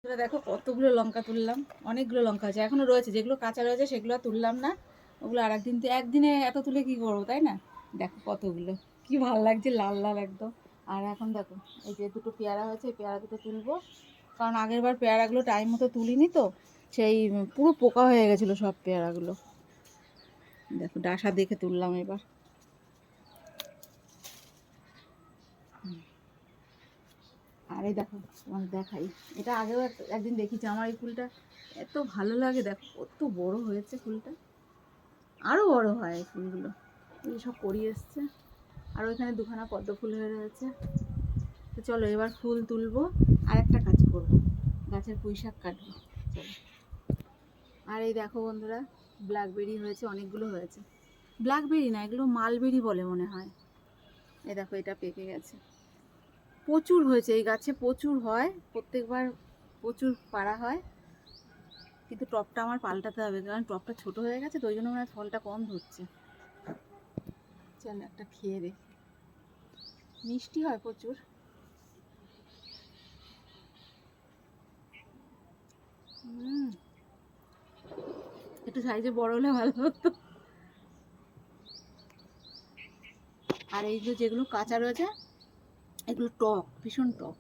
তোরা দেখো কতগুলো লঙ্কা তুললাম, অনেকগুলো লঙ্কা আছে, এখনো রয়েছে, যেগুলো কাঁচা রয়েছে সেগুলো তুললাম না, ওগুলো আর একদিন, তো একদিনে এত তুলে কি করবো, তাই না? দেখো কতগুলো, কি ভালো লাগছে, লাল লাল একদম। আর এখন দেখো এই যে দুটো পেয়ারা হয়েছে, এই পেয়ারা দুটো তুলবো, কারণ আগের বার পেয়ারাগুলো টাইম মতো তুলিনি তো, সেই পুরো পোকা হয়ে গেছিলো সব পেয়ারাগুলো। দেখো ডাসা দেখে তুললাম এবার। আর এই দেখো তোমার দেখাই, এটা আগেও একদিন দেখেছি, আমার এই ফুলটা এত ভালো লাগে, দেখো কত বড় হয়েছে ফুলটা, আরও বড় হয় এই ফুলগুলো, এই সব করি এসছে। আর ওইখানে দুখানা পদ্ম ফুল হয়ে রয়েছে। তো চলো এবার ফুল তুলবো, আর একটা কাজ করব, গাছের পুঁই শাক কাটবো, চলো। আর এই দেখো বন্ধুরা, ব্ল্যাকবেরি হয়েছে, অনেকগুলো হয়েছে, ব্ল্যাকবেরি না, এগুলো মালবেরি বলে মনে হয়। এই দেখো এটা পেকে গেছে, প্রচুর হয়েছে এই গাছে, প্রচুর হয়, প্রত্যেকবার প্রচুর পাড়া হয়, কিন্তু টবটা আমার পাল্টাতে হবে, কারণ টবটা ছোট হয়ে গেছে, তো ওই জন্য মনে হয় ফলটা কম ধরছে। চলো একটা খেয়ে দেখি, মিষ্টি হয় প্রচুর। একটু সাইজে বড় হলে ভালো হতো। আর এই যে যেগুলো কাঁচা রয়েছে, এগুলো টক, ভীষণ টক।